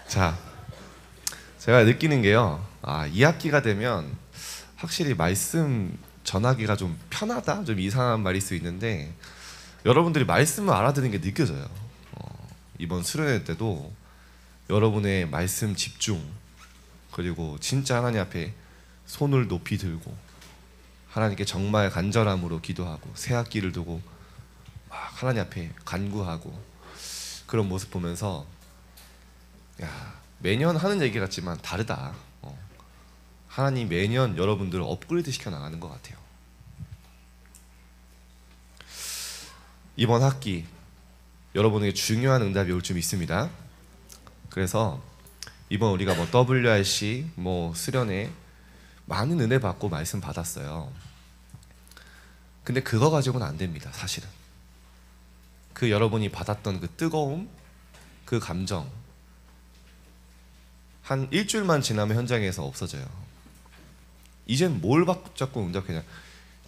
자, 제가 느끼는 게요. 2학기가 되면 확실히 말씀 전하기가 좀 편하다? 좀 이상한 말일 수 있는데 여러분들이 말씀을 알아듣는 게 느껴져요. 이번 수련회 때도 여러분의 말씀 집중, 그리고 진짜 하나님 앞에 손을 높이 들고 하나님께 정말 간절함으로 기도하고 새 학기를 두고 막 하나님 앞에 간구하고 그런 모습 보면서 매년 하는 얘기 같지만 다르다. 하나님 매년 여러분들을 업그레이드 시켜 나가는 것 같아요. 이번 학기 여러분에게 중요한 응답이 올 줄 믿습니다. 그래서 이번 우리가 WRC 수련회 많은 은혜 받고 말씀 받았어요. 근데 그거 가지고는 안 됩니다. 사실은 그 여러분이 받았던 그 뜨거움, 그 감정 한 일주일만 지나면 현장에서 없어져요. 이젠 뭘 붙잡고 응답하냐?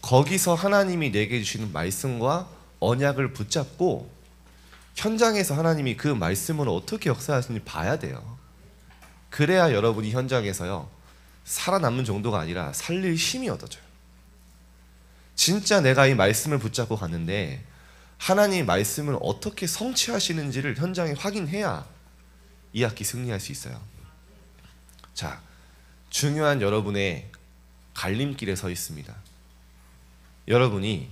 거기서 하나님이 내게 주시는 말씀과 언약을 붙잡고 현장에서 하나님이 그 말씀으로 어떻게 역사하시는지 봐야 돼요. 그래야 여러분이 현장에서요 살아남는 정도가 아니라 살릴 힘이 얻어져요. 진짜 내가 이 말씀을 붙잡고 갔는데 하나님 말씀을 어떻게 성취하시는지를 현장에 확인해야 이 학기 승리할 수 있어요. 자, 중요한 여러분의 갈림길에 서 있습니다. 여러분이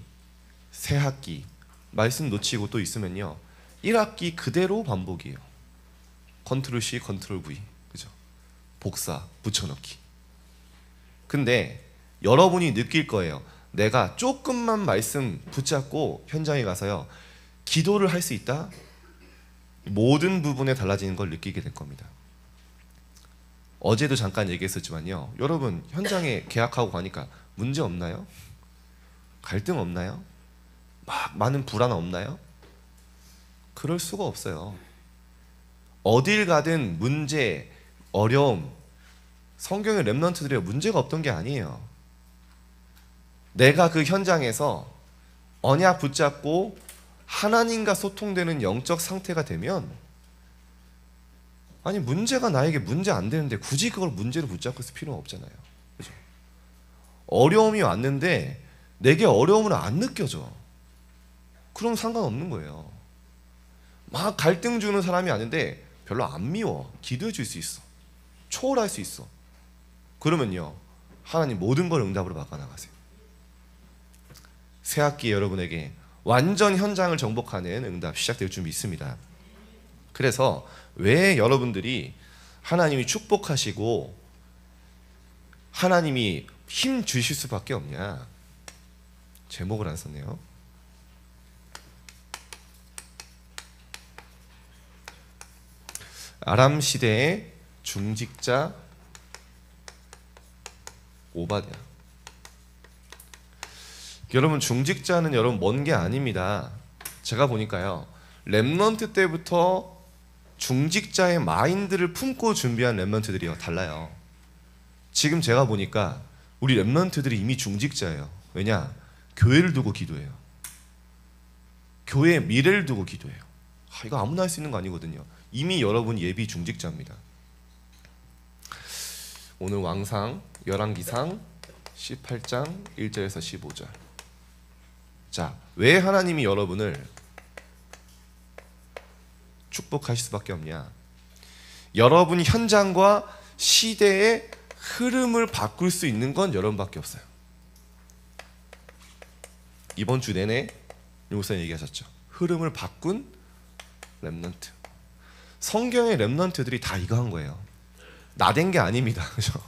새 학기 말씀 놓치고 또 있으면요 1학기 그대로 반복이에요. 컨트롤 C, 컨트롤 V, 그죠? 복사, 붙여넣기. 근데 여러분이 느낄 거예요. 내가 조금만 말씀 붙잡고 현장에 가서요 기도를 할 수 있다? 모든 부분에 달라지는 걸 느끼게 될 겁니다. 어제도 잠깐 얘기했었지만요, 여러분 현장에 계약하고 가니까 문제 없나요? 갈등 없나요? 많은 불안 없나요? 그럴 수가 없어요. 어딜 가든 문제, 어려움, 성경의 렘넌트들이 문제가 없던 게 아니에요. 내가 그 현장에서 언약 붙잡고 하나님과 소통되는 영적 상태가 되면, 아니 문제가 나에게 문제 안 되는데 굳이 그걸 문제로 붙잡고 있을 필요는 없잖아요. 그죠? 어려움이 왔는데 내게 어려움을 안 느껴져. 그럼 상관없는 거예요. 막 갈등 주는 사람이 아닌데 별로 안 미워. 기도해 줄 수 있어. 초월할 수 있어. 그러면요 하나님 모든 걸 응답으로 바꿔나가세요. 새학기 여러분에게 완전 현장을 정복하는 응답 시작될 줄 믿습니다. 그래서 왜 여러분들이 하나님이 축복하시고 하나님이 힘 주실 수밖에 없냐? 제목을 안 썼네요. 아람 시대의 중직자 오바댜. 여러분 중직자는 여러분 먼 게 아닙니다. 제가 보니까요 렘넌트 때부터 중직자의 마인드를 품고 준비한 렘넌트들이요 달라요. 지금 제가 보니까 우리 렘넌트들이 이미 중직자예요. 왜냐? 교회를 두고 기도해요. 교회의 미래를 두고 기도해요. 이거 아무나 할 수 있는 거 아니거든요. 이미 여러분 예비 중직자입니다. 오늘 왕상 열왕기상 18장 1절에서 15절. 자, 왜 하나님이 여러분을 축복하실 수밖에 없냐? 여러분 현장과 시대의 흐름을 바꿀 수 있는 건 여러분밖에 없어요. 이번 주 내내 용사님 얘기하셨죠. 흐름을 바꾼 렘넌트. 성경의 렘넌트들이 다 이거 한 거예요. 나댄 게 아닙니다. 그죠?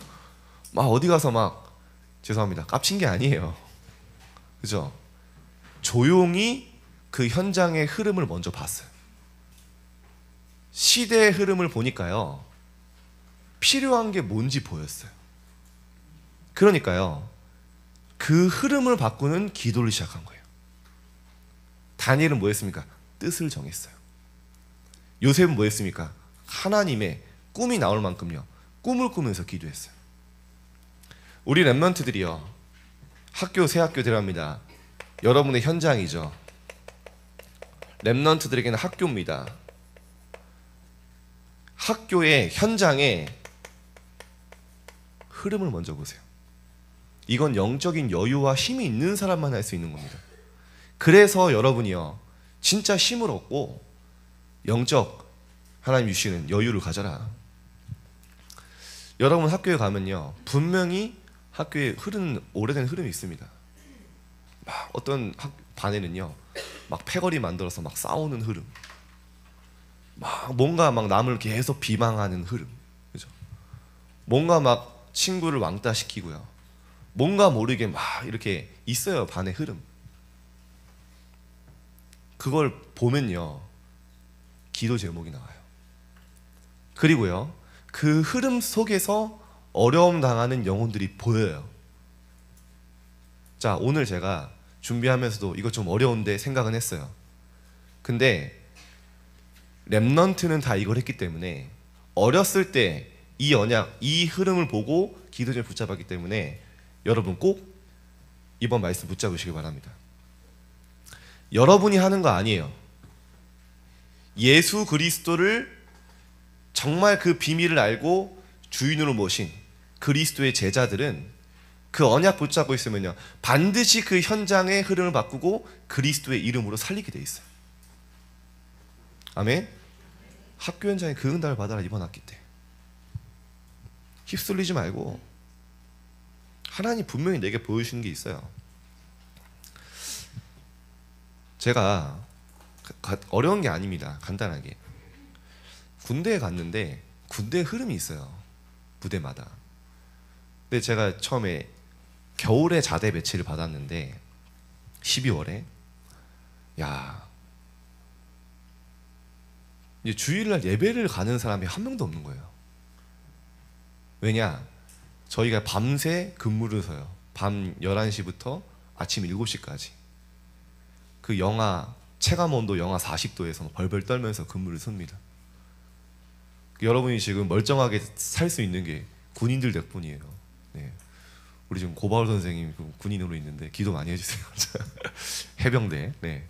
막 어디 가서 막 죄송합니다 깝친 게 아니에요. 그죠? 조용히 그 현장의 흐름을 먼저 봤어요. 시대의 흐름을 보니까요 필요한 게 뭔지 보였어요. 그러니까요 그 흐름을 바꾸는 기도를 시작한 거예요. 다니엘은 뭐 했습니까? 뜻을 정했어요. 요셉은 뭐 했습니까? 하나님의 꿈이 나올 만큼요 꿈을 꾸면서 기도했어요. 우리 렘넌트들이요 학교 새 학교 들어갑니다. 여러분의 현장이죠. 렘넌트들에게는 학교입니다. 학교의 현장에 흐름을 먼저 보세요. 이건 영적인 여유와 힘이 있는 사람만 할 수 있는 겁니다. 그래서 여러분이요, 진짜 힘을 얻고 영적 하나님 주시는 여유를 가져라. 여러분 학교에 가면요, 분명히 학교에 흐르는 오래된 흐름이 있습니다. 막 어떤 반에는요, 막 패거리 만들어서 막 싸우는 흐름, 막 뭔가 막 남을 계속 비방하는 흐름, 그죠? 뭔가 막 친구를 왕따시키고요, 뭔가 모르게 막 이렇게 있어요, 반의 흐름. 그걸 보면요, 기도 제목이 나와요. 그리고요, 그 흐름 속에서 어려움 당하는 영혼들이 보여요. 자, 오늘 제가 준비하면서도 이거 좀 어려운데 생각은 했어요. 근데 렘넌트는 다 이걸 했기 때문에 어렸을 때 이 언약, 이 흐름을 보고 기도 제목 붙잡았기 때문에 여러분 꼭 이번 말씀 붙잡으시기 바랍니다. 여러분이 하는 거 아니에요. 예수 그리스도를 정말 그 비밀을 알고 주인으로 모신 그리스도의 제자들은 그 언약 붙잡고 있으면요, 반드시 그 현장의 흐름을 바꾸고 그리스도의 이름으로 살리게 돼 있어요. 아멘. 학교 현장에 그 응답을 받아라, 이번 학기 때. 휩쓸리지 말고 하나님 분명히 내게 보여주시는 게 있어요. 제가 어려운 게 아닙니다. 간단하게 군대에 갔는데 군대에 흐름이 있어요, 부대마다. 근데 제가 처음에 겨울에 자대 배치를 받았는데 12월에 이제 주일날 예배를 가는 사람이 한 명도 없는 거예요. 왜냐? 저희가 밤새 근무를 서요. 밤 11시부터 아침 7시까지. 그 영하 체감 온도 영하 40도에서 벌벌 떨면서 근무를 섭니다. 여러분이 지금 멀쩡하게 살 수 있는 게 군인들 덕분이에요. 네. 우리 지금 고바울 선생님 군인으로 있는데 기도 많이 해주세요. 해병대. 네.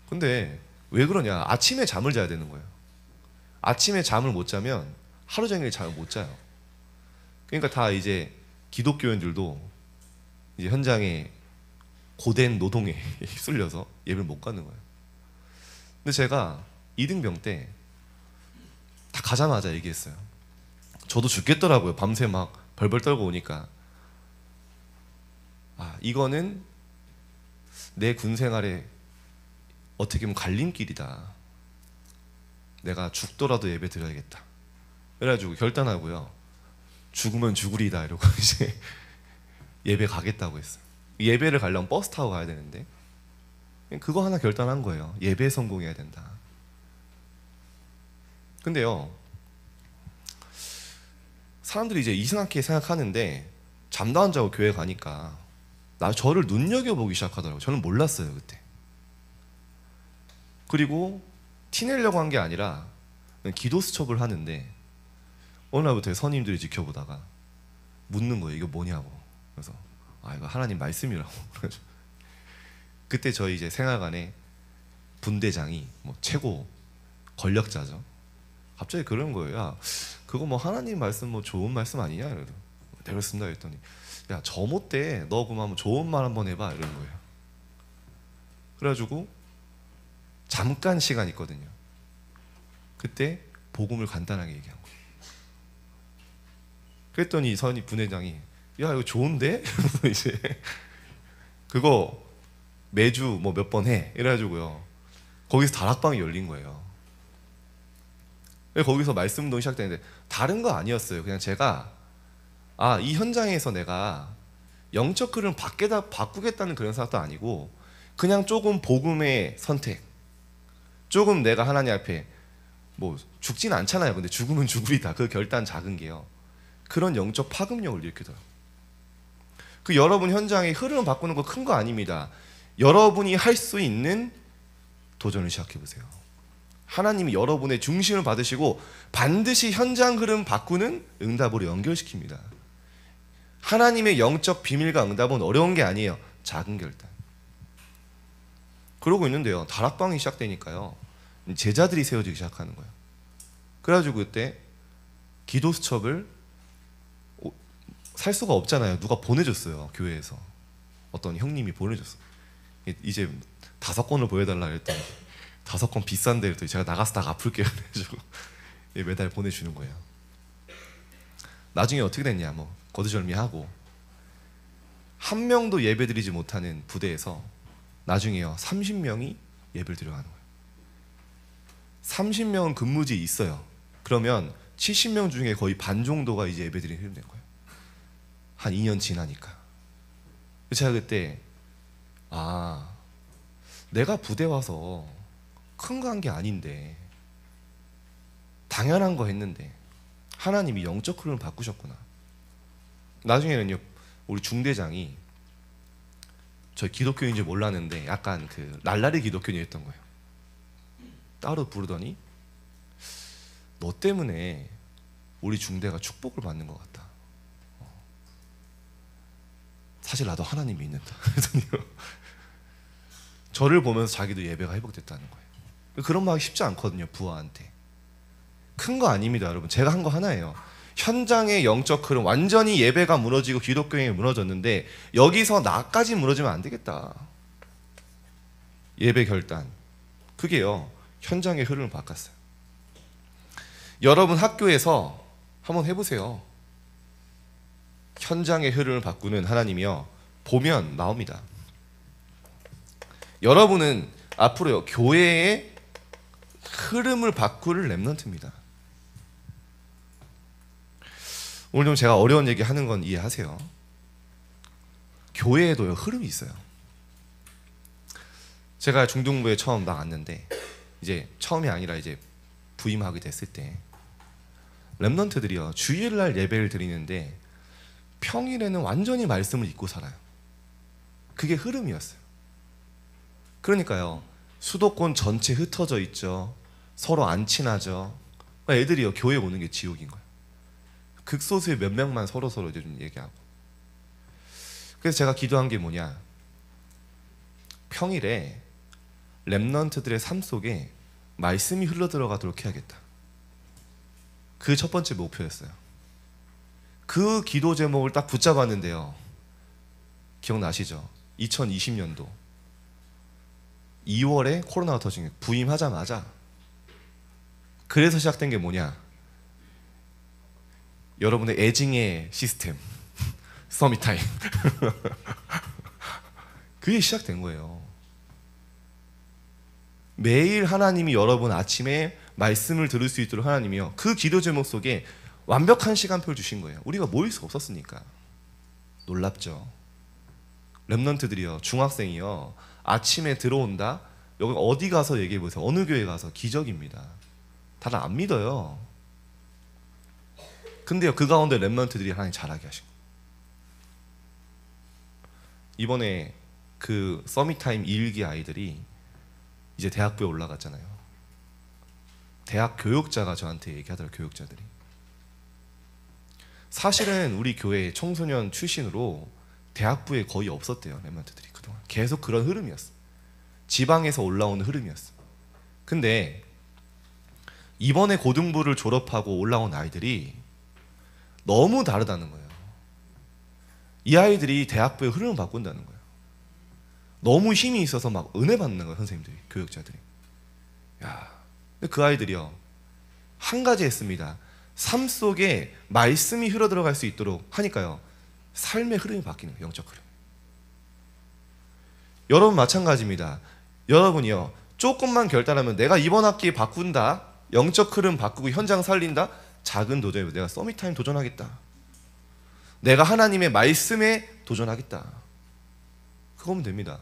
근데 왜 그러냐? 아침에 잠을 자야 되는 거예요. 아침에 잠을 못 자면 하루 종일 잠을 못 자요. 그러니까 다 이제 기독교인들도 이제 현장에 고된 노동에 휩쓸려서 예배를 못 가는 거예요. 근데 제가 이등병 때 다 가자마자 얘기했어요. 저도 죽겠더라고요. 밤새 막 벌벌 떨고 오니까. 이거는 내 군 생활에 어떻게 보면 갈림길이다. 내가 죽더라도 예배 드려야겠다. 그래가지고 결단하고요, 죽으면 죽으리다 이러고 이제 예배 가겠다고 했어요. 예배를 가려면 버스 타고 가야 되는데 그거 하나 결단한 거예요. 예배 성공해야 된다. 근데요, 사람들이 이제 이상하게 생각하는데 잠도 안 자고 교회 가니까 저를 눈여겨보기 시작하더라고요. 저는 몰랐어요, 그때. 그리고 티내려고 한 게 아니라 기도 수첩을 하는데 어느 날부터 선임들이 지켜보다가 묻는 거예요. 이거 뭐냐고. 그래서 이거 하나님 말씀이라고. 그때 저희 이제 생활관에 분대장이 뭐 최고 권력자죠. 갑자기 그런 거예요. 야, 그거 뭐 하나님 말씀 뭐 좋은 말씀 아니냐? 이러더. 네, 그렇습니다. 했더니 야, 저 못돼. 너 그만 좋은 말 한번 해봐. 이런 거예요. 그래가지고 잠깐 시간 있거든요. 그때 복음을 간단하게 얘기한 거예요. 그랬더니 분회장이 야, 이거 좋은데? 이제 그거 매주 뭐 몇 번 해. 이래가지고요, 거기서 다락방이 열린 거예요. 거기서 말씀도 시작되는데 다른 거 아니었어요. 그냥 제가 이 현장에서 내가 영적 흐름 바꾸겠다는 그런 생각도 아니고 그냥 조금 복음의 선택, 조금 내가 하나님 앞에 뭐 죽진 않잖아요. 근데 죽으면 죽으리다. 그 결단 작은 게요, 그런 영적 파급력을 일으키더라고요. 그 여러분 현장의 흐름을 바꾸는 거 큰 거 아닙니다. 여러분이 할 수 있는 도전을 시작해 보세요. 하나님이 여러분의 중심을 받으시고 반드시 현장 흐름 바꾸는 응답으로 연결시킵니다. 하나님의 영적 비밀과 응답은 어려운 게 아니에요. 작은 결단. 그러고 있는데요, 다락방이 시작되니까요, 제자들이 세워지기 시작하는 거예요. 그래가지고 그때 기도 수첩을 살 수가 없잖아요. 누가 보내줬어요. 교회에서 어떤 형님이 보내줬어. 이제 5권을 보여달라 그랬더니 5권 비싼데 그랬더니 제가 나가서 다 갚을게요. 그래가지고 매달 보내주는 거예요. 나중에 어떻게 됐냐, 뭐 거두절미하고 한 명도 예배드리지 못하는 부대에서 나중에요 30명이 예배를 드려가는 거예요. 30명은 근무지에 있어요. 그러면 70명 중에 거의 반 정도가 이제 예배드리는 힘이 된 거예요. 한 2년 지나니까. 제가 그때 내가 부대 와서 큰 거 한 게 아닌데 당연한 거 했는데 하나님이 영적 흐름을 바꾸셨구나. 나중에는요 우리 중대장이 저 기독교인인지 몰랐는데 약간 그 날라리 기독교인이었던 거예요. 따로 부르더니 너 때문에 우리 중대가 축복을 받는 것 같다. 사실 나도 하나님 믿는다. 그랬더니요 저를 보면서 자기도 예배가 회복됐다는 거예요. 그런 말 하기 쉽지 않거든요. 부하한테. 큰 거 아닙니다 여러분. 제가 한 거 하나예요. 현장의 영적 흐름, 완전히 예배가 무너지고 기독교행이 무너졌는데 여기서 나까지 무너지면 안 되겠다. 예배 결단, 그게요 현장의 흐름을 바꿨어요. 여러분 학교에서 한번 해보세요. 현장의 흐름을 바꾸는 하나님이요 보면 나옵니다. 여러분은 앞으로요 교회의 흐름을 바꿀 렘넌트입니다. 오늘 좀 제가 어려운 얘기 하는 건 이해하세요. 교회에도요 흐름이 있어요. 제가 중등부에 처음 나갔는데 이제 처음이 아니라 이제 부임하게 됐을 때 렘넌트들이요 주일날 예배를 드리는데 평일에는 완전히 말씀을 잊고 살아요. 그게 흐름이었어요. 그러니까요 수도권 전체 흩어져 있죠. 서로 안 친하죠. 애들이요 교회 오는 게 지옥인 거예요. 극소수의 몇 명만 서로 이제 좀 얘기하고. 그래서 제가 기도한 게 뭐냐, 평일에 렘넌트들의 삶 속에 말씀이 흘러들어가도록 해야겠다. 그게 첫 번째 목표였어요. 그 기도 제목을 딱 붙잡았는데요 기억나시죠? 2020년도 2월에 코로나가 터진 게 부임하자마자. 그래서 시작된 게 뭐냐, 여러분의 애증의 시스템 서밋타임 그게 시작된 거예요. 매일 하나님이 여러분 아침에 말씀을 들을 수 있도록 하나님이요 그 기도 제목 속에 완벽한 시간표를 주신 거예요. 우리가 모일 수 없었으니까. 놀랍죠? 렘넌트들이요 중학생이요 아침에 들어온다, 여기 어디 가서 얘기해 보세요. 어느 교회 가서 기적입니다. 다들 안 믿어요. 근데요 그 가운데 렘넌트들이 하나님 잘하게 하신 거예요. 이번에 그 서밋타임 2일기 아이들이 이제 대학부에 올라갔잖아요. 대학 교육자가 저한테 얘기하더라고요. 교육자들이 사실은 우리 교회 청소년 출신으로 대학부에 거의 없었대요. 렘넌트들이 그동안 계속 그런 흐름이었어. 지방에서 올라오는 흐름이었어. 근데 이번에 고등부를 졸업하고 올라온 아이들이 너무 다르다는 거예요. 이 아이들이 대학부의 흐름을 바꾼다는 거예요. 너무 힘이 있어서 막 은혜 받는 거예요. 선생님들이, 교육자들이. 야, 근데 그 아이들이요 한 가지 했습니다. 삶 속에 말씀이 흘러들어갈 수 있도록 하니까요 삶의 흐름이 바뀌는 거예요. 영적 흐름. 여러분 마찬가지입니다. 여러분이요 조금만 결단하면 내가 이번 학기에 바꾼다, 영적 흐름 바꾸고 현장 살린다, 작은 도전이고 내가 서밋타임 도전하겠다, 내가 하나님의 말씀에 도전하겠다, 그거면 됩니다.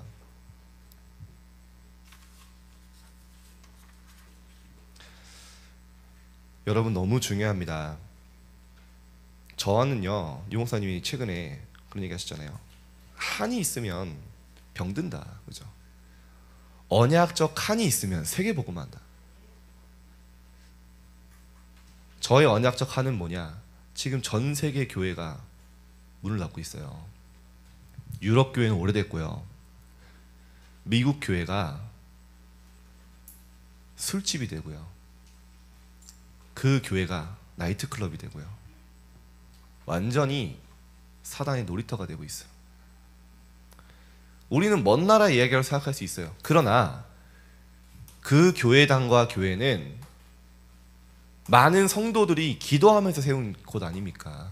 여러분 너무 중요합니다. 저와는요 유 목사님이 최근에 그런 얘기 하셨잖아요. 한이 있으면 병든다, 그죠? 언약적 한이 있으면 세계복음한다. 저의 언약적 한은 뭐냐, 지금 전 세계 교회가 문을 닫고 있어요. 유럽 교회는 오래됐고요. 미국 교회가 술집이 되고요. 그 교회가 나이트클럽이 되고요. 완전히 사단의 놀이터가 되고 있어요. 우리는 먼 나라 이야기라고 생각할 수 있어요. 그러나 그 교회당과 교회는 많은 성도들이 기도하면서 세운 곳 아닙니까?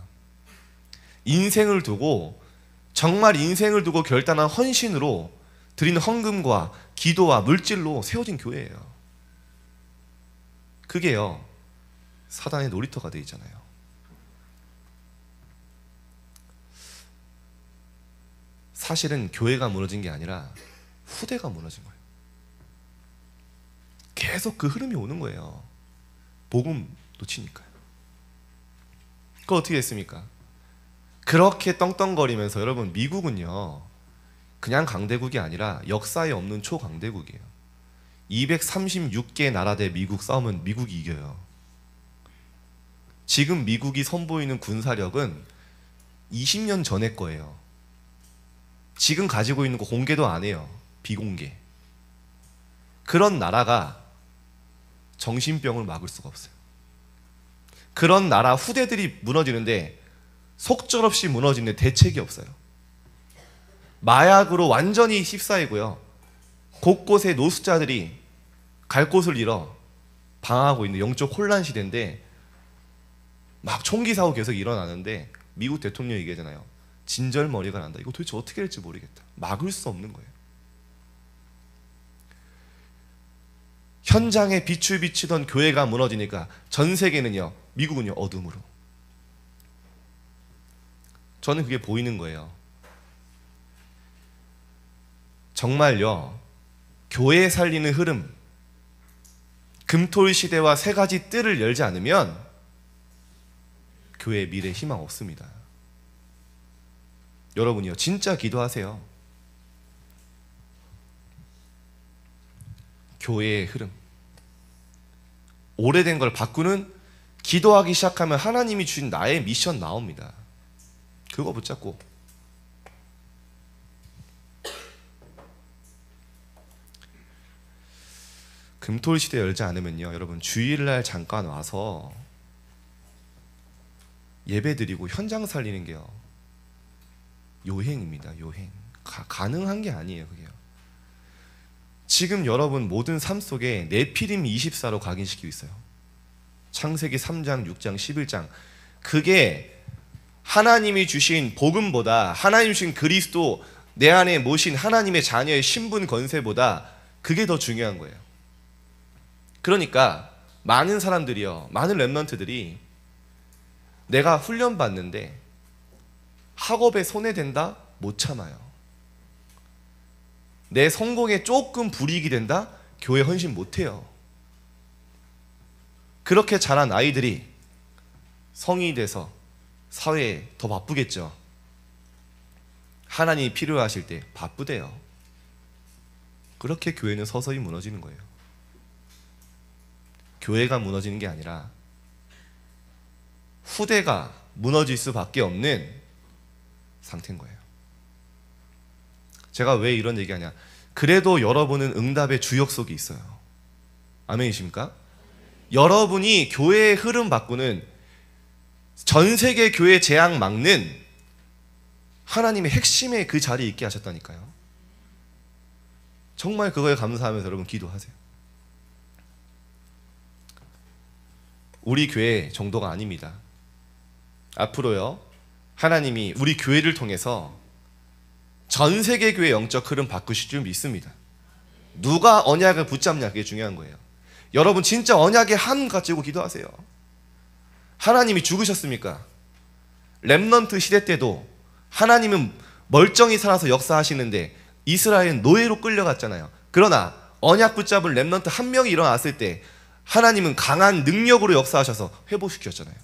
인생을 두고, 정말 인생을 두고 결단한 헌신으로 드리는 헌금과 기도와 물질로 세워진 교회예요. 그게요, 사단의 놀이터가 되어 있잖아요. 사실은 교회가 무너진 게 아니라 후대가 무너진 거예요. 계속 그 흐름이 오는 거예요. 복음 놓치니까요. 그거 어떻게 했습니까? 그렇게 떵떵거리면서, 여러분, 미국은요 그냥 강대국이 아니라 역사에 없는 초강대국이에요. 236개 나라 대 미국 싸우면 미국이 이겨요. 지금 미국이 선보이는 군사력은 20년 전의 거예요. 지금 가지고 있는 거 공개도 안 해요. 비공개. 그런 나라가 정신병을 막을 수가 없어요. 그런 나라 후대들이 무너지는데 속절없이 무너지는데 대책이 없어요. 마약으로 완전히 휩싸이고요. 곳곳에 노숙자들이 갈 곳을 잃어 방황하고 있는 영적 혼란 시대인데 막 총기 사고 계속 일어나는데 미국 대통령이 얘기하잖아요. 진절머리가 난다. 이거 도대체 어떻게 할지 모르겠다. 막을 수 없는 거예요. 현장에 빛을 비치던 교회가 무너지니까 전 세계는요, 미국은요, 어둠으로. 저는 그게 보이는 거예요. 정말요, 교회 살리는 흐름, 금토일 시대와 세 가지 뜰을 열지 않으면 교회의 미래 희망 없습니다. 여러분이요, 진짜 기도하세요. 교회의 흐름, 오래된 걸 바꾸는, 기도하기 시작하면 하나님이 주신 나의 미션 나옵니다. 그거 붙잡고. 금토일 시대 열지 않으면요, 여러분, 주일날 잠깐 와서 예배 드리고 현장 살리는 게요, 요행입니다. 요행. 가능한 게 아니에요. 그게요. 지금 여러분 모든 삶 속에 네피림 24로 각인시키고 있어요. 창세기 3장, 6장, 11장. 그게 하나님이 주신 복음보다, 하나님이 주신 그리스도, 내 안에 모신 하나님의 자녀의 신분 권세보다 그게 더 중요한 거예요. 그러니까 많은 사람들이요, 많은 렘넌트들이 내가 훈련 받는데 학업에 손해된다? 못 참아요. 내 성공에 조금 불이익이 된다? 교회 헌신 못해요. 그렇게 자란 아이들이 성인이 돼서 사회에 더 바쁘겠죠. 하나님이 필요하실 때 바쁘대요. 그렇게 교회는 서서히 무너지는 거예요. 교회가 무너지는 게 아니라 후대가 무너질 수밖에 없는 상태인 거예요. 제가 왜 이런 얘기하냐, 그래도 여러분은 응답의 주역 속에 있어요. 아멘이십니까? 여러분이 교회의 흐름 바꾸는, 전 세계 교회 재앙 막는 하나님의 핵심의 그 자리에 있게 하셨다니까요. 정말 그거에 감사하면서 여러분 기도하세요. 우리 교회 정도가 아닙니다. 앞으로요, 하나님이 우리 교회를 통해서 전 세계 교회 영적 흐름 바꾸실 줄 믿습니다. 누가 언약을 붙잡냐, 그게 중요한 거예요. 여러분 진짜 언약의 한 가지고 기도하세요. 하나님이 죽으셨습니까? 렘넌트 시대 때도 하나님은 멀쩡히 살아서 역사하시는데 이스라엘은 노예로 끌려갔잖아요. 그러나 언약 붙잡은 렘넌트 한 명이 일어났을 때 하나님은 강한 능력으로 역사하셔서 회복시켰잖아요.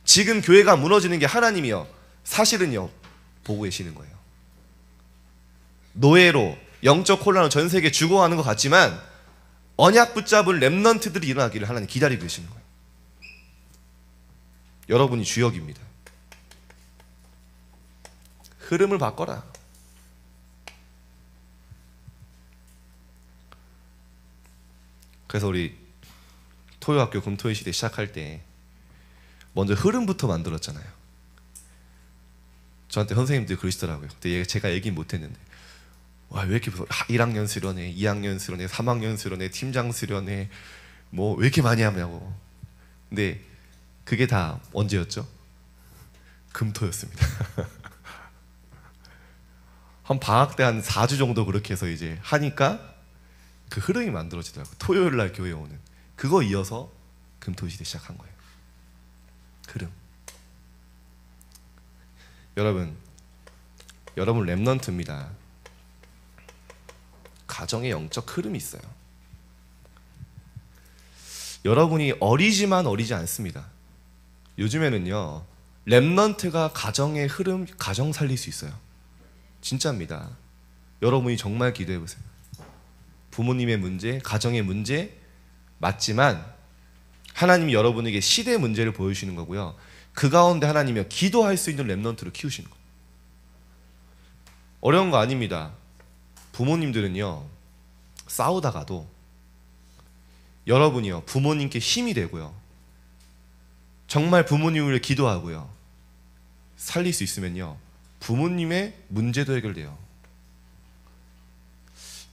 지금 교회가 무너지는 게 하나님이요, 사실은요, 보고 계시는 거예요. 노예로 영적 혼란으로 전 세계 죽어가는 것 같지만 언약 붙잡은 렘넌트들이 일어나기를 하나님 기다리고 계시는 거예요. 여러분이 주역입니다. 흐름을 바꿔라. 그래서 우리 토요학교 금토일 시대 시작할 때 먼저 흐름부터 만들었잖아요. 저한테 선생님들이 그러시더라고요. 근데 제가 얘기 못했는데 와, 왜 이렇게 1학년 수련회, 2학년 수련회, 3학년 수련회, 팀장 수련회 뭐 왜 이렇게 많이 하냐고. 근데 그게 다 언제였죠? 금토였습니다. 한 방학 때 한 4주 정도 그렇게 해서 이제 하니까 그 흐름이 만들어지더라고요. 토요일 날 교회 오는 그거 이어서 금토 시대 시작한 거예요. 흐름. 여러분 렘넌트입니다. 가정의 영적 흐름이 있어요. 여러분이 어리지만 어리지 않습니다. 요즘에는요 렘넌트가 가정의 흐름, 가정 살릴 수 있어요. 진짜입니다. 여러분이 정말 기도해 보세요. 부모님의 문제, 가정의 문제 맞지만 하나님이 여러분에게 시대 문제를 보여주시는 거고요. 그 가운데 하나님이 기도할 수 있는 렘넌트를 키우시는 거예요. 어려운 거 아닙니다. 부모님들은요 싸우다가도 여러분이요 부모님께 힘이 되고요. 정말 부모님을 위해 기도하고요. 살릴 수 있으면요 부모님의 문제도 해결돼요.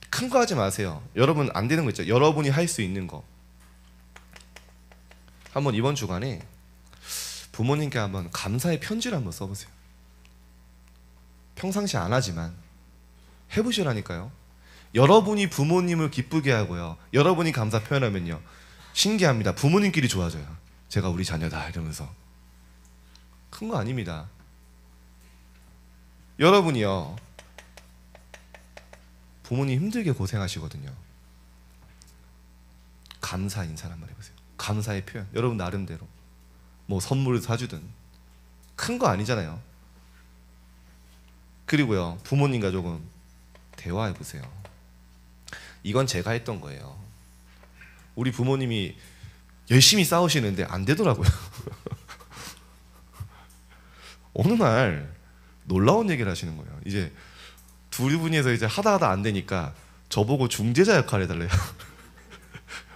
큰 거 하지 마세요. 여러분 안 되는 거 있죠. 여러분이 할 수 있는 거. 한번 이번 주간에 부모님께 한번 감사의 편지를 한번 써보세요. 평상시 안 하지만 해보시라니까요. 여러분이 부모님을 기쁘게 하고요. 여러분이 감사 표현하면요. 신기합니다. 부모님끼리 좋아져요. 제가 우리 자녀다 이러면서. 큰 거 아닙니다. 여러분이요. 부모님 힘들게 고생하시거든요. 감사 인사 한번 해보세요. 감사의 표현. 여러분 나름대로. 뭐 선물을 사주든 큰 거 아니잖아요. 그리고요. 부모님과 조금 대화해보세요. 이건 제가 했던 거예요. 우리 부모님이 열심히 싸우시는데 안 되더라고요. 어느 날 놀라운 얘기를 하시는 거예요. 이제 두 분이서 이제 하다 안 되니까 저보고 중재자 역할 해달래요.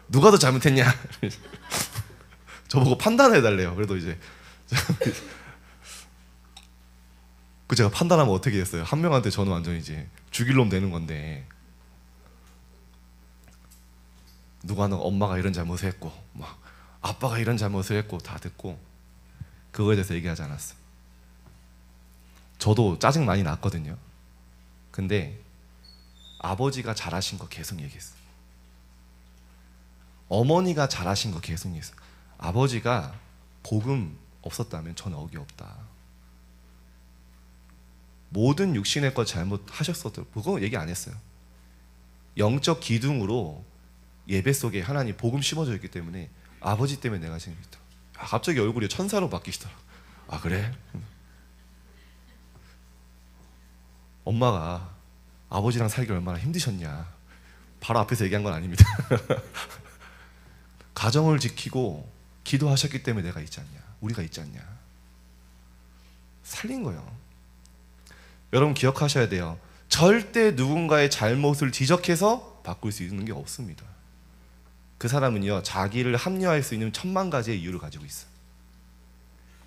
누가 더 잘못했냐? 저보고 판단해달래요. 그래도 이제 그 제가 판단하면 어떻게 됐어요? 한 명한테 저는 완전 이제 죽일 놈 되는 건데 누가는 엄마가 이런 잘못을 했고 막 아빠가 이런 잘못을 했고 다 듣고 그거에 대해서 얘기하지 않았어. 저도 짜증 많이 났거든요. 근데 아버지가 잘하신 거 계속 얘기했어. 어머니가 잘하신 거 계속 얘기했어. 아버지가 복음 없었다면 저는 억이 없다. 모든 육신의 것 잘못하셨어도 그거 얘기 안 했어요. 영적 기둥으로 예배 속에 하나님 복음 심어져 있기 때문에 아버지 때문에 내가 생겼다. 갑자기 얼굴이 천사로 바뀌시더라. 아 그래? 엄마가 아버지랑 살기 얼마나 힘드셨냐. 바로 앞에서 얘기한 건 아닙니다. 가정을 지키고 기도하셨기 때문에 내가 있지 않냐. 우리가 있지 않냐. 살린 거예요. 여러분 기억하셔야 돼요. 절대 누군가의 잘못을 지적해서 바꿀 수 있는 게 없습니다. 그 사람은요 자기를 합리화할 수 있는 1000만 가지의 이유를 가지고 있어요.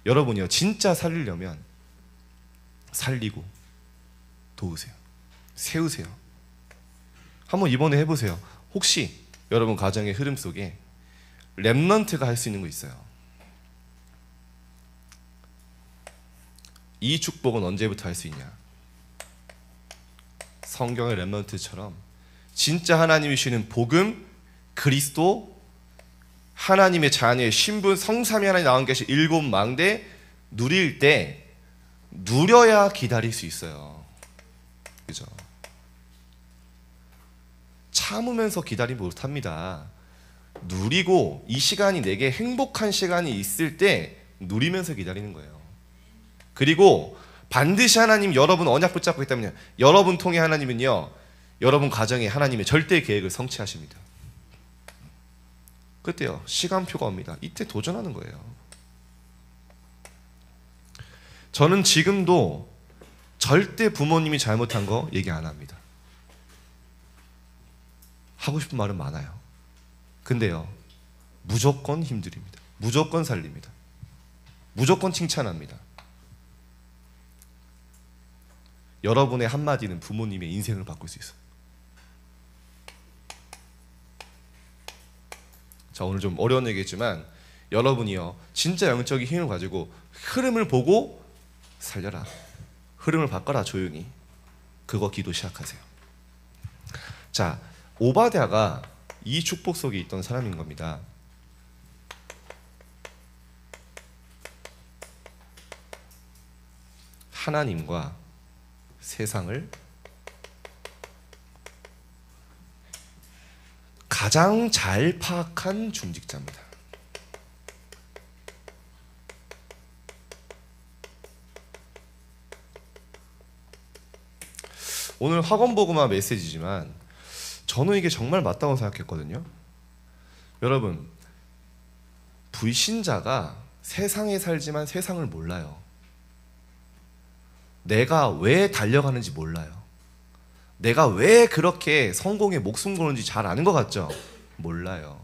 여러분이요 진짜 살리려면 살리고 도우세요. 세우세요. 한번 이번에 해보세요. 혹시 여러분 가정의 흐름 속에 렘넌트가 할 수 있는 거 있어요. 이 축복은 언제부터 할 수 있냐. 성경의 렘넌트처럼 진짜 하나님이 주시는 복음, 그리스도, 하나님의 자녀의 신분, 성삼위 하나님 나온 계신 7망대 누릴 때 누려야 기다릴 수 있어요. 그죠? 참으면서 기다리지 못합니다. 누리고 이 시간이 내게 행복한 시간이 있을 때 누리면서 기다리는 거예요. 그리고 반드시 하나님 여러분 언약 붙잡고 있다면요. 여러분 통해 하나님은요. 여러분 가정에 하나님의 절대 계획을 성취하십니다. 그때요. 시간표가 옵니다. 이때 도전하는 거예요. 저는 지금도 절대 부모님이 잘못한 거 얘기 안 합니다. 하고 싶은 말은 많아요. 근데요. 무조건 힘들입니다. 무조건 살립니다. 무조건 칭찬합니다. 여러분의 한마디는 부모님의 인생을 바꿀 수 있어요. 자, 오늘 좀 어려운 얘기겠지만 여러분이요 진짜 영적인 힘을 가지고 흐름을 보고 살려라. 흐름을 바꿔라. 조용히. 그거 기도 시작하세요. 자, 오바댜가 이 축복 속에 있던 사람인 겁니다. 하나님과 세상을 가장 잘 파악한 중직자입니다. 오늘 학원보고마 메시지지만 저는 이게 정말 맞다고 생각했거든요. 여러분, 불신자가 세상에 살지만 세상을 몰라요. 내가 왜 달려가는지 몰라요. 내가 왜 그렇게 성공에 목숨 거는지 잘 아는 것 같죠? 몰라요.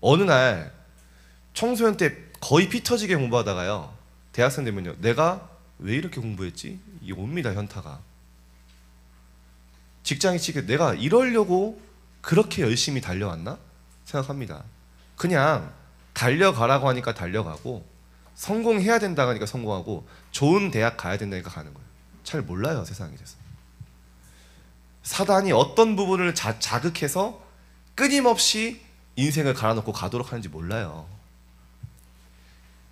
어느 날 청소년 때 거의 피 터지게 공부하다가요, 대학생 되면요, 내가 왜 이렇게 공부했지? 이게 옵니다, 현타가. 직장에 치게 내가 이러려고 그렇게 열심히 달려왔나? 생각합니다. 그냥 달려가라고 하니까 달려가고, 성공해야 된다고 하니까 성공하고, 좋은 대학 가야 된다니까 가는 거예요. 잘 몰라요, 세상에 대해서. 사단이 어떤 부분을 자극해서 끊임없이 인생을 갈아놓고 가도록 하는지 몰라요.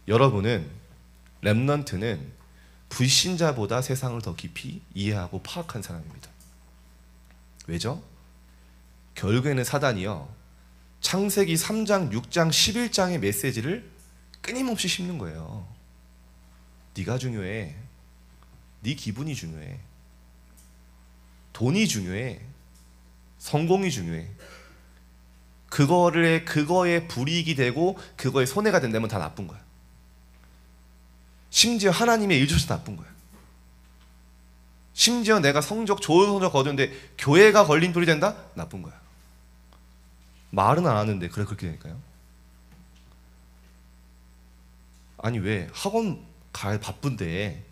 여러분은, 렘넌트는 불신자보다 세상을 더 깊이 이해하고 파악한 사람입니다. 왜죠? 결국에는 사단이요, 창세기 3장, 6장, 11장의 메시지를 끊임없이 심는 거예요. 네가 중요해. 네 기분이 중요해. 돈이 중요해. 성공이 중요해. 그거에 불이익이 되고 그거에 손해가 된다면 다 나쁜 거야. 심지어 하나님의 일조차 나쁜 거야. 심지어 내가 좋은 성적 거두는데 교회가 걸림돌이 된다? 나쁜 거야. 말은 안 하는데 그렇게 되니까요. 아니 왜 학원 갈 바쁜데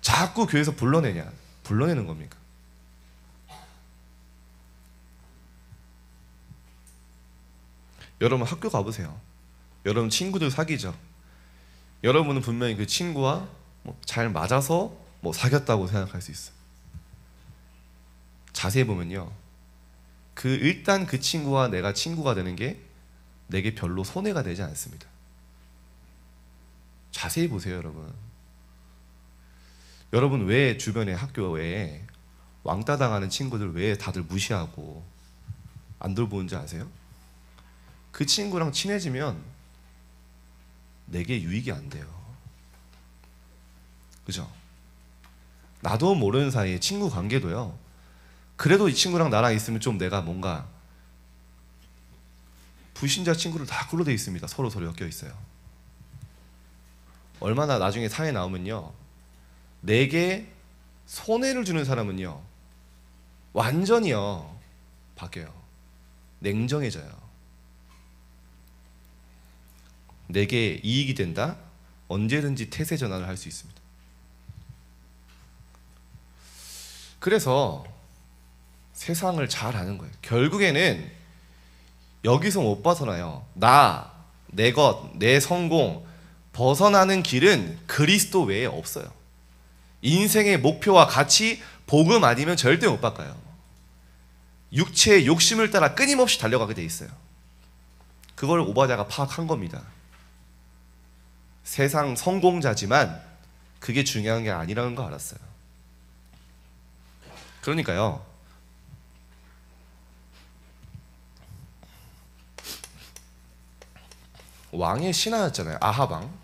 자꾸 교회에서 불러내냐? 불러내는 겁니까? 여러분 학교 가보세요. 여러분 친구들 사귀죠. 여러분은 분명히 그 친구와 잘 맞아서 사귀었다고 생각할 수 있어요. 자세히 보면요, 일단 그 친구와 내가 친구가 되는 게 내게 별로 손해가 되지 않습니다. 자세히 보세요, 여러분. 여러분 왜 주변에 학교에 왕따 당하는 친구들 왜 다들 무시하고 안 돌보는지 아세요? 그 친구랑 친해지면 내게 유익이 안 돼요. 그죠? 나도 모르는 사이에 친구 관계도요, 그래도 이 친구랑 나랑 있으면 좀 내가 뭔가, 불신자 친구들 다 그걸로 돼 있습니다. 서로 엮여 있어요. 얼마나 나중에 사회 나오면요, 내게 손해를 주는 사람은요 완전히요 바뀌어요. 냉정해져요. 내게 이익이 된다? 언제든지 태세 전환을 할 수 있습니다. 그래서 세상을 잘 아는 거예요. 결국에는 여기서 못 벗어나요. 내 것, 내 성공 벗어나는 길은 그리스도 외에 없어요. 인생의 목표와 가치, 복음 아니면 절대 못 바꿔요. 육체의 욕심을 따라 끊임없이 달려가게 돼 있어요. 그걸 오바댜가 파악한 겁니다. 세상 성공자지만 그게 중요한 게 아니라는 거 알았어요. 그러니까요, 왕의 신하였잖아요. 아하방.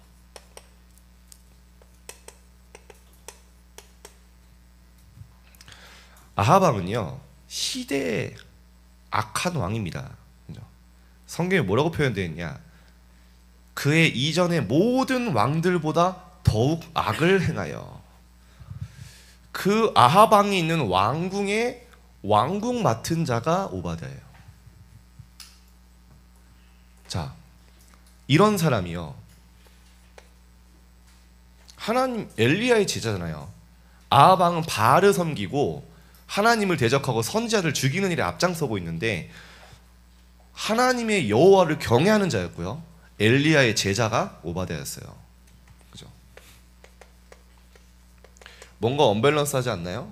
아하방은요 시대의 악한 왕입니다. 성경에 뭐라고 표현되어 있냐? 그의 이전의 모든 왕들보다 더욱 악을 행하여. 그 아하방이 있는 왕궁의 왕궁 맡은 자가 오바댜예요. 자, 이런 사람이요, 하나님 엘리야의 제자잖아요. 아하방은 바알을 섬기고 하나님을 대적하고 선지자를 죽이는 일에 앞장서고 있는데 하나님의 여호와를 경외하는 자였고요, 엘리야의 제자가 오바댜였어요. 그죠? 뭔가 언밸런스하지 않나요?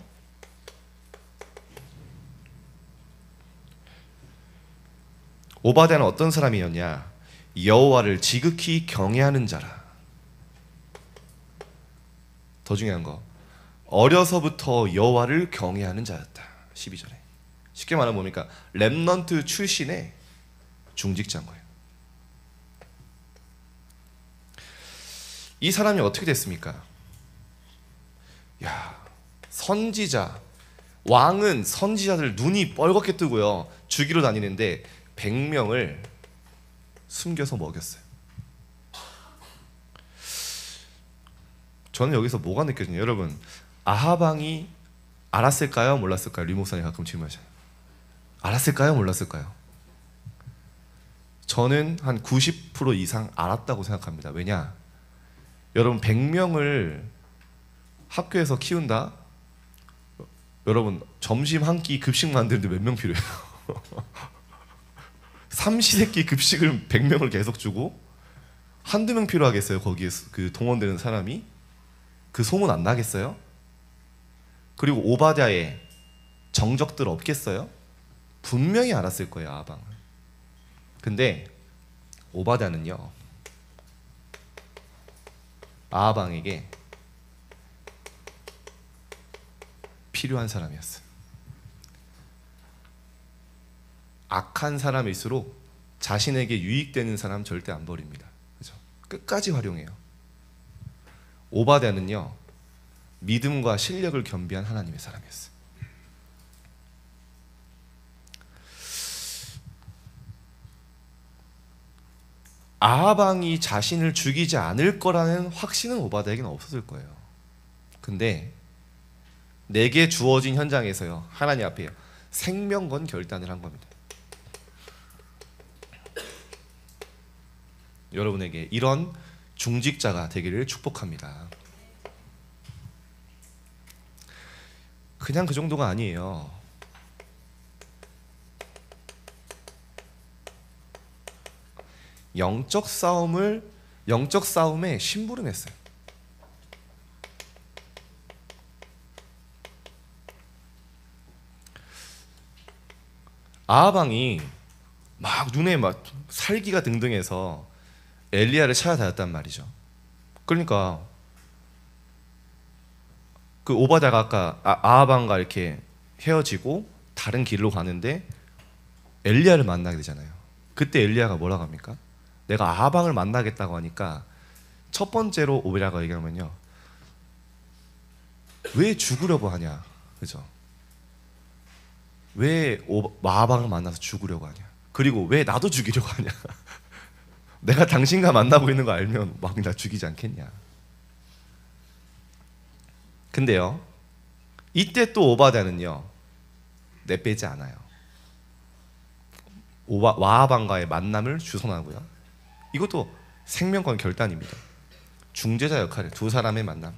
오바댜는 어떤 사람이었냐? 여호와를 지극히 경외하는 자라. 더 중요한 거, 어려서부터 여호와를 경외하는 자였다. 12절에. 쉽게 말하면 뭡니까? 렘넌트 출신의 중직자인 거예요. 이 사람이 어떻게 됐습니까? 야, 선지자, 왕은 선지자들 눈이 뻘겋게 뜨고요, 죽이러 다니는데 100명을 숨겨서 먹였어요. 저는 여기서 뭐가 느껴지냐, 여러분, 아하방이 알았을까요? 몰랐을까요? 리 목사님 가끔 질문하잖아요. 알았을까요? 몰랐을까요? 저는 한 90% 이상 알았다고 생각합니다. 왜냐? 여러분, 100명을 학교에서 키운다? 여러분, 점심 한 끼 급식 만드는데 몇 명 필요해요? 삼시세끼 급식을 100명을 계속 주고 한두 명 필요하겠어요? 거기에 그 동원되는 사람이? 그 소문 안 나겠어요? 그리고 오바댜의 정적들 없겠어요? 분명히 알았을 거예요, 아하방은. 근데 오바댜는요, 아하방에게 필요한 사람이었어요. 악한 사람일수록 자신에게 유익되는 사람 절대 안 버립니다. 그죠? 끝까지 활용해요. 오바댜는요, 믿음과 실력을 겸비한 하나님의 사람이었어요. 아하방이 자신을 죽이지 않을 거라는 확신은 오바댜에게는 없었을 거예요. 근데 내게 주어진 현장에서요, 하나님 앞에 생명 건 결단을 한 겁니다. 여러분에게 이런 중직자가 되기를 축복합니다. 그냥 그 정도가 아니에요. 영적 싸움에 심부름했어요. 아하방이 막 눈에 막 살기가 등등해서 엘리야를 찾아다녔단 말이죠. 그러니까 그 오바댜가 아까 아하방과 이렇게 헤어지고 다른 길로 가는데 엘리야를 만나게 되잖아요. 그때 엘리야가 뭐라고 합니까? 내가 아하방을 만나겠다고 하니까 첫 번째로 오바댜가 얘기하면요, 왜 죽으려고 하냐, 그죠? 왜 아하방을 만나서 죽으려고 하냐? 그리고 왜 나도 죽이려고 하냐? 내가 당신과 만나고 있는 거 알면 막 나 죽이지 않겠냐? 근데요, 이때 또 오바댜는요, 내빼지 않아요. 아하방과의 만남을 주선하고요. 이것도 생명권 결단입니다. 중재자 역할을, 두 사람의 만남.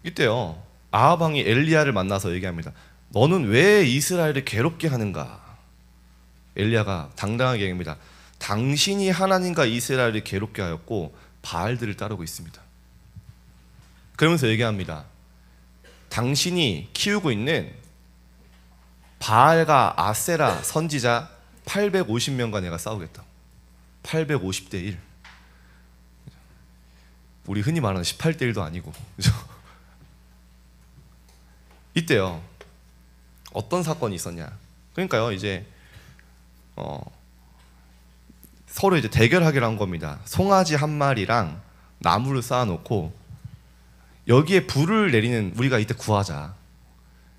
이때요, 아하방이 엘리야를 만나서 얘기합니다. 너는 왜 이스라엘을 괴롭게 하는가? 엘리야가 당당하게 얘기합니다. 당신이 하나님과 이스라엘을 괴롭게 하였고 바알들을 따르고 있습니다. 그러면서 얘기합니다. 당신이 키우고 있는 바알과 아세라 선지자 850명과 내가 싸우겠다. 850대 1. 우리 흔히 말하는 18대 1도 아니고, 그죠? 이때요, 어떤 사건이 있었냐? 그러니까요, 이제 서로 이제 대결하기로 한 겁니다. 송아지 한 마리랑 나무를 쌓아놓고 여기에 불을 내리는, 우리가 이때 구하자.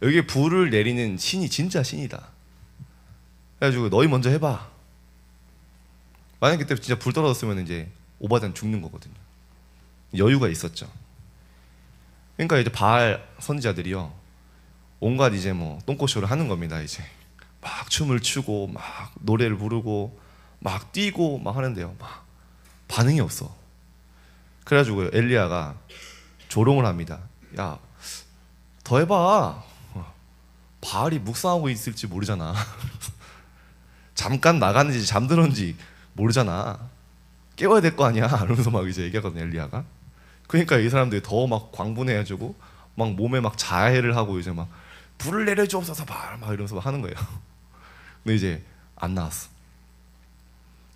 여기에 불을 내리는 신이 진짜 신이다. 그래가지고 너희 먼저 해봐. 만약 그때 진짜 불 떨어졌으면 이제 오바단 죽는 거거든요. 여유가 있었죠. 그러니까 이제 바알 선지자들이요, 온갖 이제 뭐 똥꼬쇼를 하는 겁니다. 이제 막 춤을 추고 막 노래를 부르고 막 뛰고 막 하는데요, 막 반응이 없어. 그래가지고 엘리야가 조롱을 합니다. 야, 더 해봐. 바알이 묵상하고 있을지 모르잖아. 잠깐 나갔는지 잠들었는지 모르잖아. 깨워야 될 거 아니야. 이러면서 막 이제 얘기하거든요, 엘리야가. 그러니까 이 사람들이 더 막 광분해가지고 막 몸에 막 자해를 하고 이제 막 불을 내려주옵소서 막 이러면서 막 하는 거예요. 근데 이제 안 나왔어.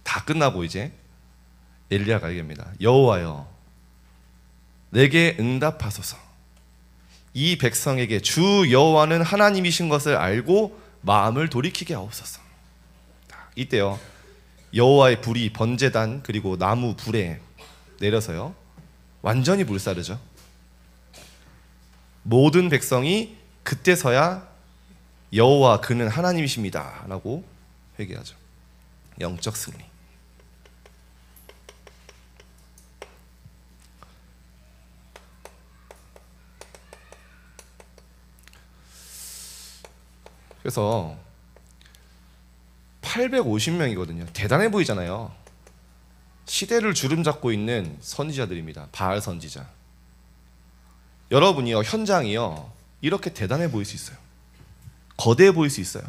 다 끝나고 이제 엘리야가 얘기합니다. 여호와여, 내게 응답하소서. 이 백성에게 주 여호와는 하나님이신 것을 알고 마음을 돌이키게 하옵소서. 이때요, 여호와의 불이 번제단 그리고 나무 불에 내려서요, 완전히 불사르죠. 모든 백성이 그때서야 여호와 그는 하나님이십니다 라고 회개하죠. 영적 승리. 그래서 850명이거든요. 대단해 보이잖아요. 시대를 주름잡고 있는 선지자들입니다. 바알 선지자. 여러분이요, 현장이요, 이렇게 대단해 보일 수 있어요. 거대해 보일 수 있어요.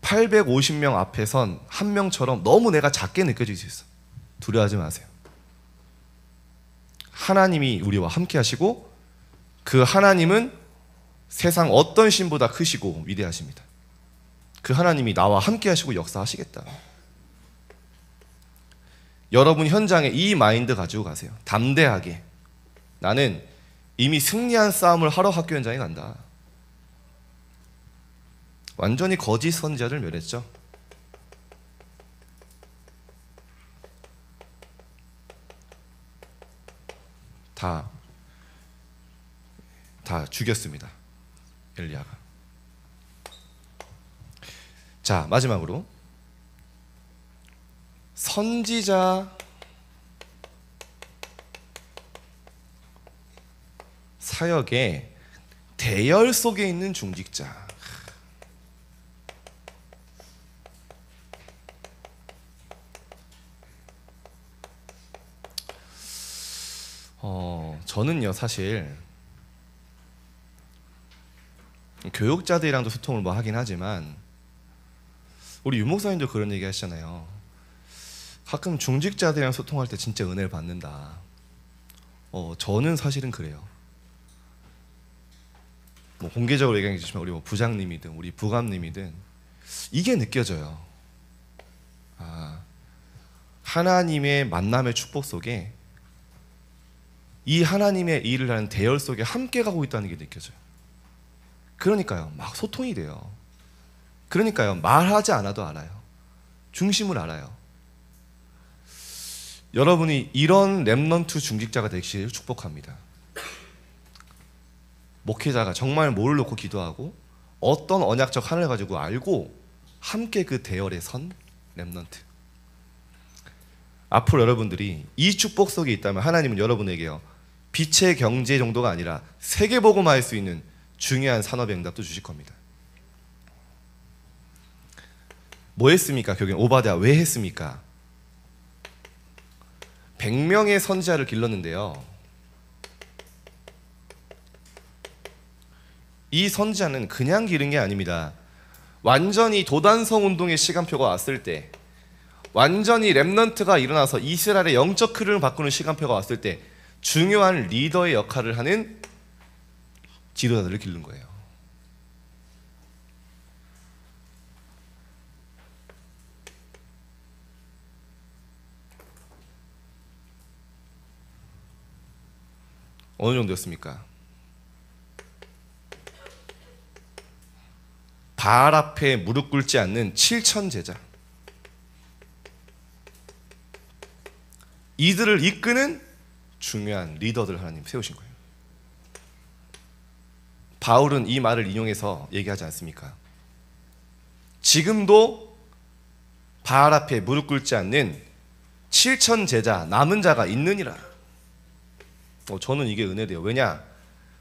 850명 앞에 선 한 명처럼 너무 내가 작게 느껴질 수 있어. 두려워하지 마세요. 하나님이 우리와 함께 하시고 그 하나님은 세상 어떤 신보다 크시고 위대하십니다. 그 하나님이 나와 함께 하시고 역사하시겠다. 여러분 현장에 이 마인드 가지고 가세요. 담대하게. 나는 이미 승리한 싸움을 하러 학교 현장에 간다. 완전히 거짓 선지자를 멸했죠. 다 죽였습니다. 엘리야가. 자, 마지막으로 선지자 사역의 대열 속에 있는 중직자. 저는요, 사실 교육자들이랑도 소통을 뭐 하긴 하지만 우리 유목사님도 그런 얘기 하시잖아요. 가끔 중직자들이랑 소통할 때 진짜 은혜를 받는다. 저는 사실은 그래요. 뭐 공개적으로 얘기해 주시면 우리 뭐 부장님이든 우리 부감님이든 이게 느껴져요. 아, 하나님의 만남의 축복 속에 이 하나님의 일을 하는 대열 속에 함께 가고 있다는 게 느껴져요. 그러니까요, 막 소통이 돼요. 그러니까요, 말하지 않아도 알아요. 중심을 알아요. 여러분이 이런 렘넌트 중직자가 되시길 축복합니다. 목회자가 정말 뭐를 놓고 기도하고 어떤 언약적 하나를 가지고 알고 함께 그 대열에 선 렘넌트. 앞으로 여러분들이 이 축복 속에 있다면 하나님은 여러분에게요, 빛의 경제 정도가 아니라 세계복음화할 수 있는 중요한 산업의 응답도 주실 겁니다. 뭐 했습니까? 교경 오바댜 왜 했습니까? 100명의 선지자를 길렀는데요, 이 선지자는 그냥 기른 게 아닙니다. 완전히 도단성 운동의 시간표가 왔을 때, 완전히 렘넌트가 일어나서 이스라엘의 영적 흐름을 바꾸는 시간표가 왔을 때 중요한 리더의 역할을 하는 지도자들을 기른 거예요. 어느 정도였습니까? 바알 앞에 무릎 꿇지 않는 7천 제자. 이들을 이끄는 중요한 리더들 하나님 세우신 거예요. 바울은 이 말을 인용해서 얘기하지 않습니까? 지금도 바알 앞에 무릎 꿇지 않는 7천 제자 남은 자가 있느니라. 저는 이게 은혜돼요. 왜냐?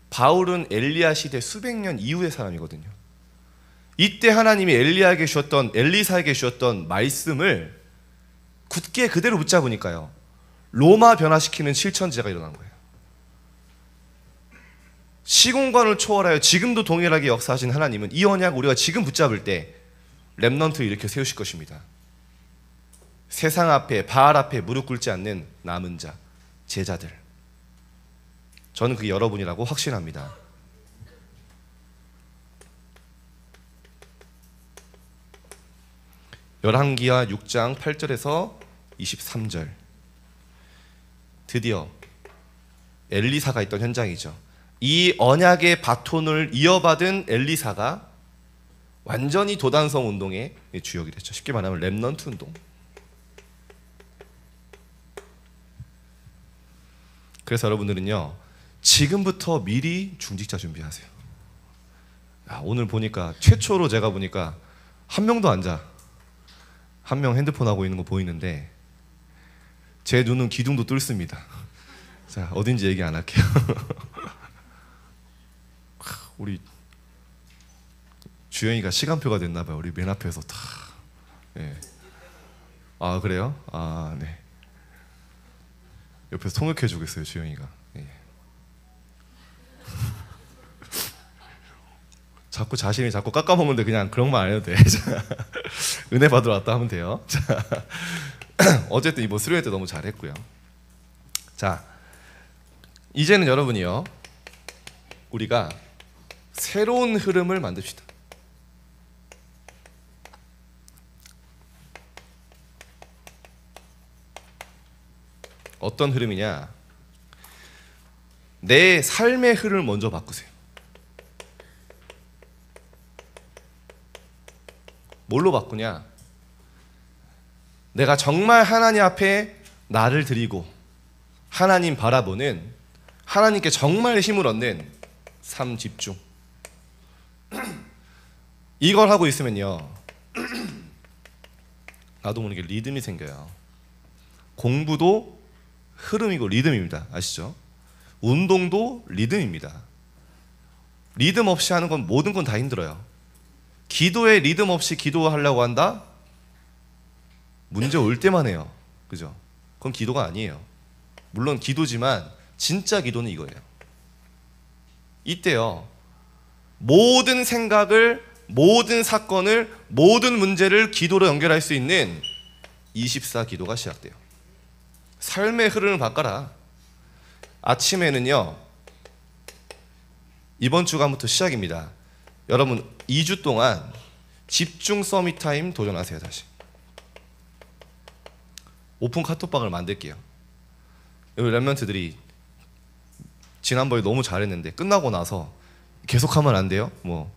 바울은 엘리야 시대 수백 년 이후의 사람이거든요. 이때 하나님이 엘리야에게 주셨던, 엘리사에게 주셨던 말씀을 굳게 그대로 붙잡으니까요, 로마 변화시키는 7천 제자가 일어난 거예요. 시공간을 초월하여 지금도 동일하게 역사하신 하나님은 이 언약 우리가 지금 붙잡을 때 렘넌트를 이렇게 세우실 것입니다. 세상 앞에, 바알 앞에 무릎 꿇지 않는 남은 자, 제자들. 저는 그게 여러분이라고 확신합니다. 열왕기하 6장 8절에서 23절. 드디어 엘리사가 있던 현장이죠. 이 언약의 바톤을 이어받은 엘리사가 완전히 도단성 운동의 주역이 됐죠. 쉽게 말하면 렘넌트 운동. 그래서 여러분들은요, 지금부터 미리 중직자 준비하세요. 오늘 보니까 최초로 제가 보니까 한 명도 앉아, 한 명 핸드폰 하고 있는 거 보이는데 제 눈은 기둥도 뚫습니다. 자, 어딘지 얘기 안 할게요. 우리 주영이가 시간표가 됐나 봐요. 우리 맨 앞에서 다. 네. 아, 그래요? 아, 네. 옆에서 통역해 주겠어요, 주영이가. 네. 자꾸 자신이 자꾸 깎아먹는데 그냥 그런 말 안 해도 돼. 은혜 받으러 왔다 하면 돼요. 자, 어쨌든 이번 수련회 때 너무 잘했고요. 자, 이제는 여러분이요, 우리가 새로운 흐름을 만듭시다. 어떤 흐름이냐? 내 삶의 흐름을 먼저 바꾸세요. 뭘로 바꾸냐? 내가 정말 하나님 앞에 나를 드리고 하나님 바라보는, 하나님께 정말 힘을 얻는 삶 집중. 이걸 하고 있으면요, 나도 모르게 리듬이 생겨요. 공부도 흐름이고 리듬입니다. 아시죠? 운동도 리듬입니다. 리듬 없이 하는 건 모든 건 다 힘들어요. 기도에 리듬 없이 기도하려고 한다? 문제 올 때만 해요. 그죠? 그건 기도가 아니에요. 물론 기도지만 진짜 기도는 이거예요. 이때요, 모든 생각을, 모든 사건을, 모든 문제를 기도로 연결할 수 있는 24 기도가 시작돼요. 삶의 흐름을 바꿔라. 아침에는요, 이번 주간부터 시작입니다. 여러분 2주 동안 집중 서밋 타임 도전하세요. 다시 오픈 카톡방을 만들게요. 여기 렘넌트들이 지난번에 너무 잘했는데 끝나고 나서 계속하면 안 돼요? 뭐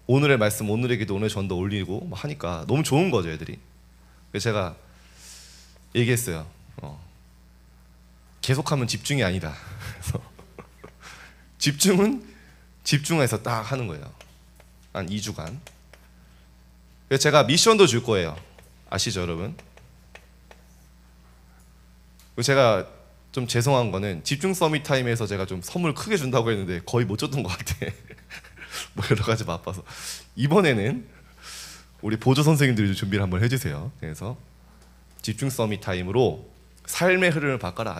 오늘의 말씀, 오늘의 기도, 오늘 전도 올리고 뭐 하니까 너무 좋은 거죠, 애들이. 그래서 제가 얘기했어요. 계속하면 집중이 아니다. 그래서 집중은 집중해서 딱 하는 거예요. 한 2주간. 그래서 제가 미션도 줄 거예요. 아시죠, 여러분? 제가 좀 죄송한 거는 집중 서밋 타임에서 제가 좀 선물 크게 준다고 했는데 거의 못 줬던 것 같아. 뭐 여러 가지 바빠서. 이번에는 우리 보조 선생님들이 준비를 한번 해주세요. 그래서 집중 서밋 타임으로 삶의 흐름을 바꿔라.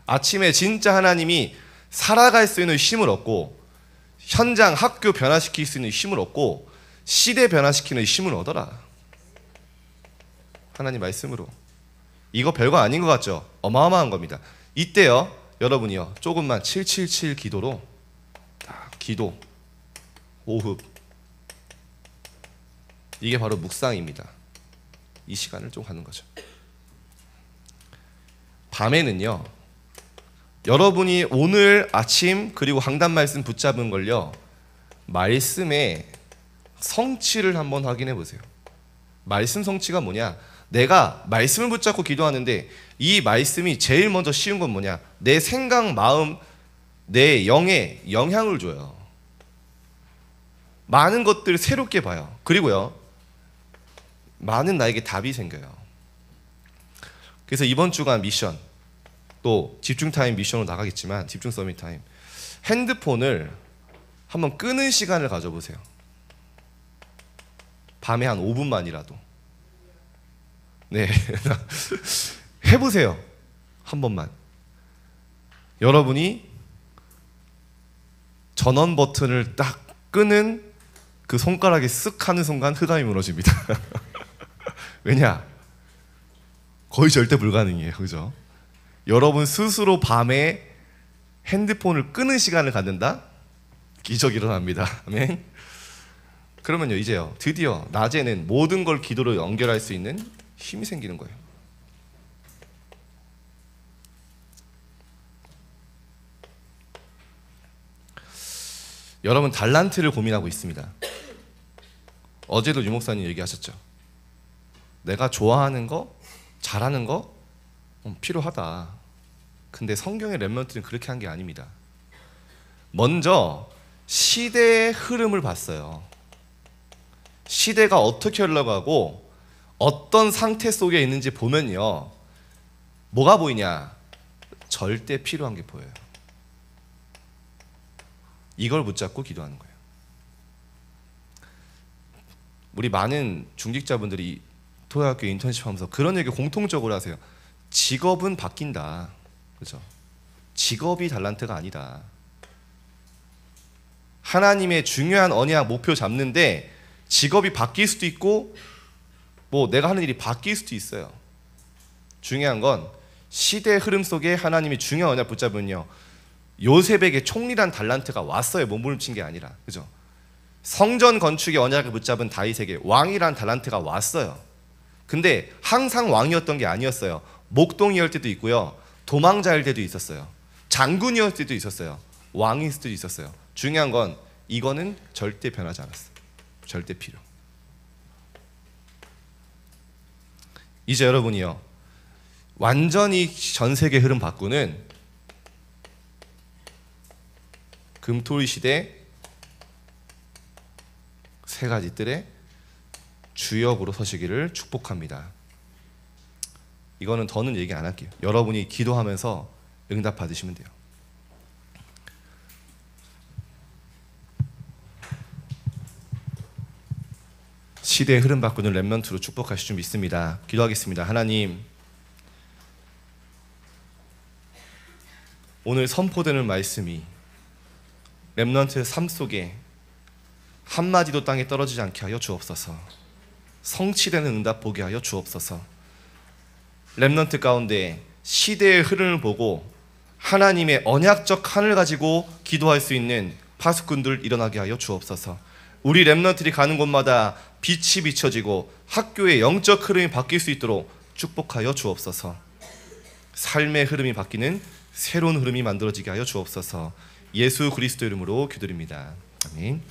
아침에 진짜 하나님이 살아갈 수 있는 힘을 얻고, 현장, 학교 변화시킬 수 있는 힘을 얻고, 시대 변화시키는 힘을 얻어라. 하나님 말씀으로. 이거 별거 아닌 것 같죠? 어마어마한 겁니다. 이때요, 여러분이요, 조금만 777 기도로 딱 기도, 호흡, 이게 바로 묵상입니다. 이 시간을 좀 하는 거죠. 밤에는요, 여러분이 오늘 아침 그리고 강단 말씀 붙잡은 걸요, 말씀의 성취를 한번 확인해 보세요. 말씀 성취가 뭐냐? 내가 말씀을 붙잡고 기도하는데 이 말씀이 제일 먼저 씌운 건 뭐냐? 내 생각, 마음, 내 영에 영향을 줘요. 많은 것들을 새롭게 봐요. 그리고요, 많은 나에게 답이 생겨요. 그래서 이번 주간 미션, 또 집중 타임 미션으로 나가겠지만 집중 서밋 타임, 핸드폰을 한번 끄는 시간을 가져보세요. 밤에 한 5분만이라도. 네. 해보세요. 한 번만. 여러분이 전원 버튼을 딱 끄는 그 손가락이 쓱 하는 순간 흑암이 무너집니다. 왜냐? 거의 절대 불가능이에요. 그죠? 여러분 스스로 밤에 핸드폰을 끄는 시간을 갖는다? 기적이 일어납니다. 아멘. 그러면요, 이제요, 드디어 낮에는 모든 걸 기도로 연결할 수 있는 힘이 생기는 거예요. 여러분 달란트를 고민하고 있습니다. 어제도 유 목사님 얘기하셨죠. 내가 좋아하는 거, 잘하는 거 필요하다. 근데 성경의 렘넌트는 그렇게 한 게 아닙니다. 먼저 시대의 흐름을 봤어요. 시대가 어떻게 흘러가고 어떤 상태 속에 있는지 보면요, 뭐가 보이냐? 절대 필요한 게 보여요. 이걸 붙잡고 기도하는 거예요. 우리 많은 중직자분들이 토요학교 인턴십 하면서 그런 얘기 공통적으로 하세요. 직업은 바뀐다. 그죠? 직업이 달란트가 아니다. 하나님의 중요한 언약 목표 잡는데 직업이 바뀔 수도 있고 뭐 내가 하는 일이 바뀔 수도 있어요. 중요한 건 시대의 흐름 속에 하나님이 중요한 언약 붙잡으면요, 요셉에게 총리란 달란트가 왔어요. 몸부림친 게 아니라. 그죠? 성전 건축의 언약을 붙잡은 다윗에게 왕이란 달란트가 왔어요. 근데 항상 왕이었던 게 아니었어요. 목동이었을 때도 있고요, 도망자일 때도 있었어요, 장군이었을 때도 있었어요, 왕일 수도 있었어요. 중요한 건 이거는 절대 변하지 않았어요. 절대 필요. 이제 여러분이요, 완전히 전 세계 흐름 바꾸는 금토일 시대 세 가지 뜰의 주역으로 서시기를 축복합니다. 이거는 더는 얘기 안 할게요. 여러분이 기도하면서 응답 받으시면 돼요. 시대의 흐름 바꾸는 렘넌트로 축복하실 줄 믿습니다. 기도하겠습니다. 하나님, 오늘 선포되는 말씀이 렘넌트의 삶 속에 한마디도 땅에 떨어지지 않게 하여 주옵소서. 성취되는 응답 보게 하여 주옵소서. 렘넌트 가운데 시대의 흐름을 보고 하나님의 언약적 한을 가지고 기도할 수 있는 파수꾼들 일어나게 하여 주옵소서. 우리 렘넌트들이 가는 곳마다 빛이 비춰지고 학교의 영적 흐름이 바뀔 수 있도록 축복하여 주옵소서. 삶의 흐름이 바뀌는 새로운 흐름이 만들어지게 하여 주옵소서. 예수 그리스도 이름으로 기도드립니다. 아멘.